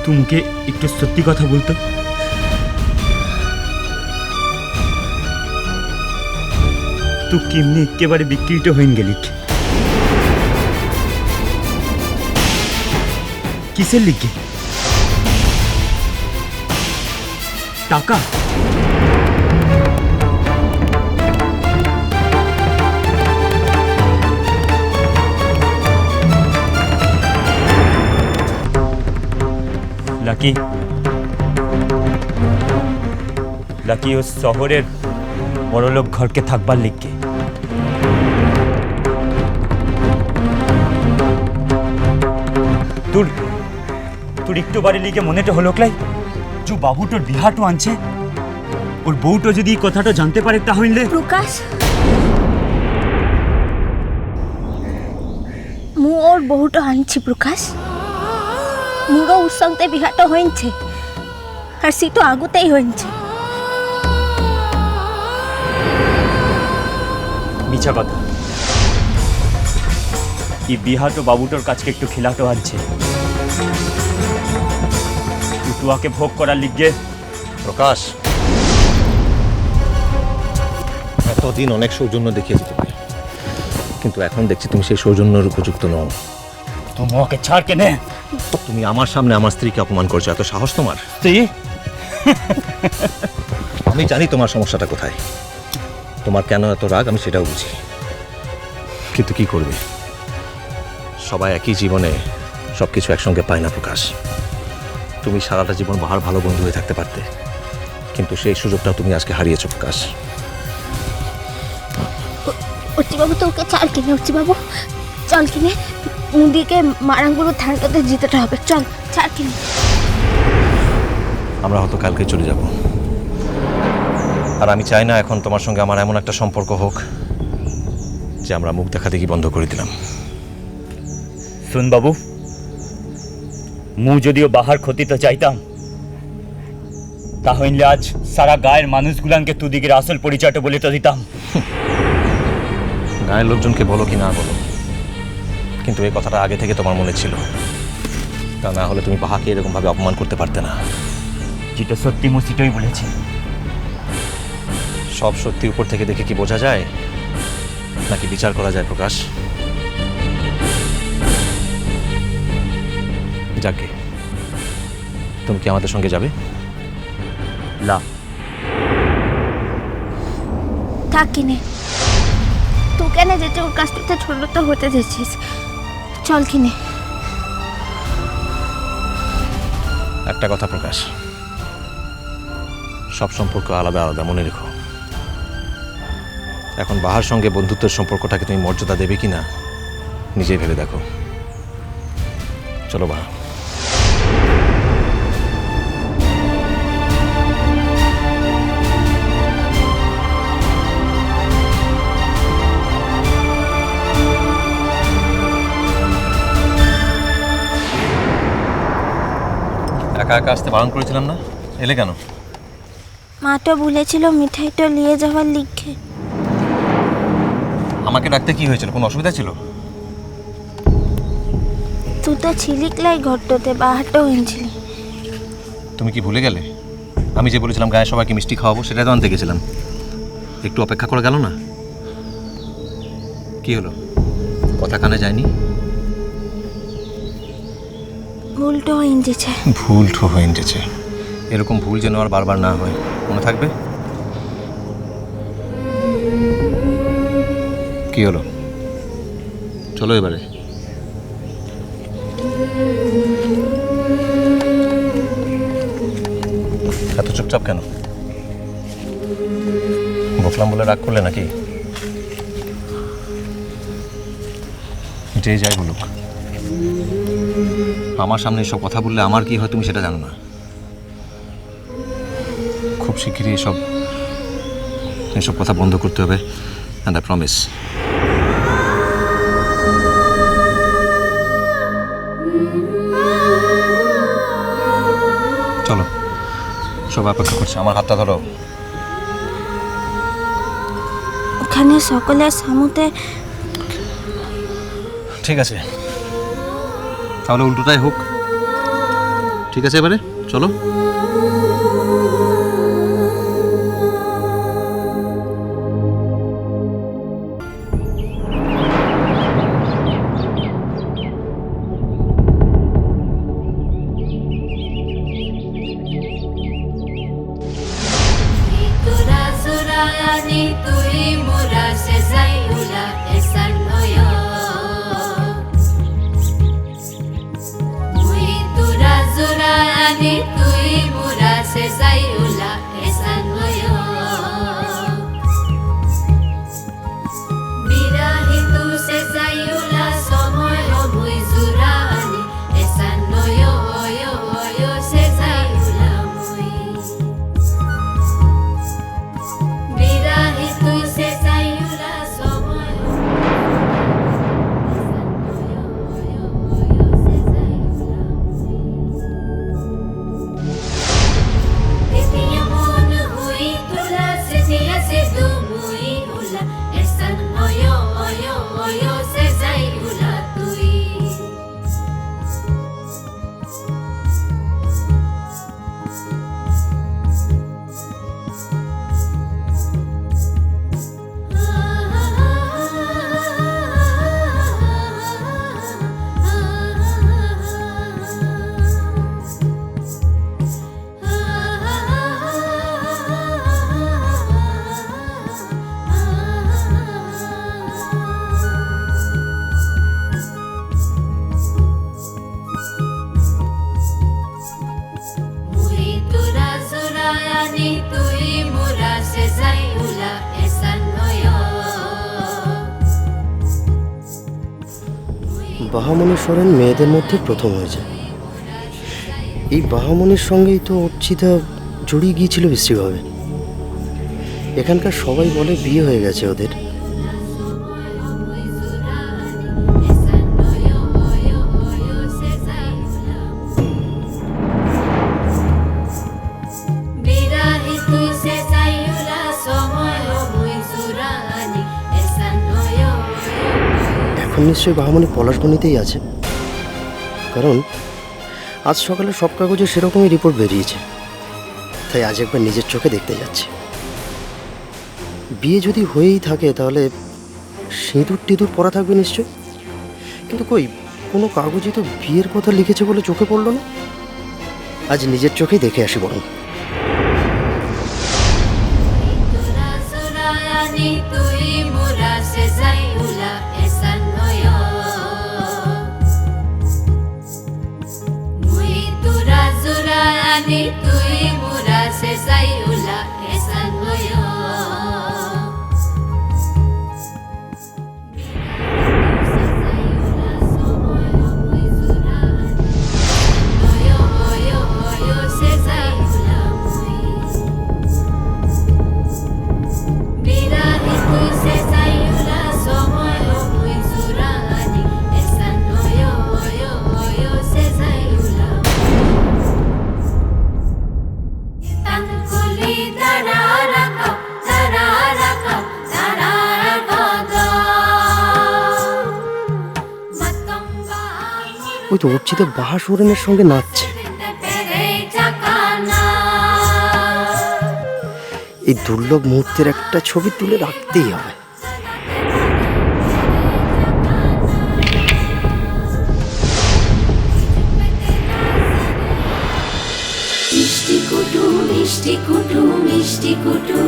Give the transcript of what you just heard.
তুই মুখে একটু সত্যি কথা বলতো। তুই কেমনি একেবারে বিকৃত হয়ে গেলি? কিসের লিখে? টাকা? লাকি লাকি ও শহরের বড়লোক ঘরকে থাকবার লিখে। তোর তোর একটু বাড়ি লিখে মনেটা হলো ক্লাই যে বাবু তোর বিহাটো আনছে, ওর বউটো যদি এই কথাটা জানতে পারে তাহলে। প্রকাশ, ମୁଁ ওর বউটো আনছি প্রকাশ। ମୋର ওর সঙ্গে বিহাটো হয়েছে আর সে তো আগুতেই হয়েছে। মিছা কথা। এই বিহাটো বাবুটোর কাছকে একটু খিলাটো আনছে, টুটুয়াকে ভোগ করার লিগে। প্রকাশ, এতদিন অনেক সৌজন্য দেখিয়েছি তোমাকে, কিন্তু এখন দেখছি তুমি সেই সৌজন্যের উপযুক্ত নও। তুমি ওকে ছাড় কেনে? তুমি আমার সামনে আমার স্ত্রীকে অপমান করছো, এত সাহস তোমার? স্ত্রী? আমি জানি তোমার সমস্যাটা কোথায়, তোমার কেন এত রাগ আমি সেটাও বুঝি, কিন্তু কি করবে, সবাই একই জীবনে সব কিছু একসঙ্গে পায় না প্রকাশ। তুমি সারাটা জীবন বাহার ভালো বন্ধু হয়ে থাকতে পারতে, কিন্তু সেই সুযোগটাও তুমি আজকে হারিয়েছো প্রকাশ। বাবু তো ওকে চাল কিনে, বাবু চল কিনে মুদিকে মারাঙ্গুলো থানাটাতে যেতে হবে। চল চাল কিনে। আমরা হয়তো কালকে চলে যাব, আর আমি চাই না এখন তোমার সঙ্গে আমার এমন একটা সম্পর্ক হোক যে আমরা মুখ দেখা দেখি বন্ধ করে দিলাম। শুন বাবু, মু যদিও বাহার ক্ষতি তো চাইতাম, তাহলে আজ সারা গায়ের মানুষগুলানকে তুদিকের আসল পরিচয়টা বলে তো দিতাম। গায়ের লোকজনকে বলো কি না বলো, কিন্তু এই কথাটা আগে থেকে তোমার মনে ছিল, তা না হলে তুমি বাহাকে এরকমভাবে অপমান করতে পারতে না। যেটা সত্যি মু সেটাই বলেছি। সব সত্যি উপর থেকে দেখে কি বোঝা যায়, নাকি বিচার করা যায় প্রকাশ? যাকে তুমি কি আমাদের সঙ্গে যাবে? লা থাক কিনে, তুই কেন যেতে ওর কাছ থেকে ছোট তো হতে যাচ্ছিস? চল কিনে। একটা কথা প্রকাশ, সব সম্পর্ক আলাদা আলাদা, মনে রেখো। এখন বাহার সঙ্গে বন্ধুত্বের সম্পর্কটাকে তুমি মর্যাদা দেবে কি না নিজেই ভেবে দেখো। চলো বাহা। একা একা আসতে বারণ করেছিলাম না, এলে কেন? মা তো বলেছিল মিঠাইটা নিয়ে যাওয়ার লিখে। আমাকে ডাকতে কি হয়েছিল, কোনো অসুবিধা ছিল? তুই তো ছিলিকলাই ঘরটাতে, বাহারটা হয়েছিলি। তুমি কি ভুলে গেলে আমি যে বলেছিলাম গায়ে সবাইকে মিষ্টি খাওয়াবো, সেটা তো আনতে গেছিলাম। একটু অপেক্ষা করে গেল না? কি হলো, কথা কানে যায়নি? ভুলটা হয়েছে। ভুলটা হয়েছে, এরকম ভুল যেন আর বারবার না হয়, মনে থাকবে? কি হলো, চলো এবারে। এত চুপচাপ কেন? বকলাম বলে রাগ করলে নাকি? যে যাই বলুক, আমার সামনে এসব কথা বললে আমার কি হয় তুমি সেটা জানো না। খুব শিগগিরই এসব কথা বন্ধ করতে হবে, অ্যান্ড আই প্রমিস। চলো, সব অপেক্ষা করছে, আমার হাতটা ধরো। ওখানে সকলের সামুতে। ঠিক আছে, তাহলে উল্টোটাই হোক। ঠিক আছে, এবারে চলো। বাহামণি সরেন মেয়েদের মধ্যে প্রথম হয়েছে। এই বাহামণির সঙ্গেই তো অর্চিতা জড়িয়ে গিয়েছিল বিশ্রীভাবে। এখানকার সবাই বলে বিয়ে হয়ে গেছে ওদের। এখন নিশ্চয়ই বাহামণি পলাশবনিতেই আছে, কারণ আজ সকালে সব কাগজে সেরকমই রিপোর্ট বেরিয়েছে। তাই আজ একবার নিজের চোখে দেখতে যাচ্ছি। বিয়ে যদি হয়েই থাকে তাহলে সিঁদুর টিঁদুর পরা থাকবে নিশ্চয়, কিন্তু কই কোনো কাগজে তো বিয়ের কথা লিখেছে বলে চোখে পড়লো না। আজ নিজের চোখেই দেখে আসি বরং। ওই তো অর্চিতা বাহা সোরেনের সঙ্গে নাচছে। এই দুর্লভ মুহূর্তের একটা ছবি তুলে রাখতেই হবে। মিষ্টি কুটু মিষ্টি কুটু মিষ্টি কুটু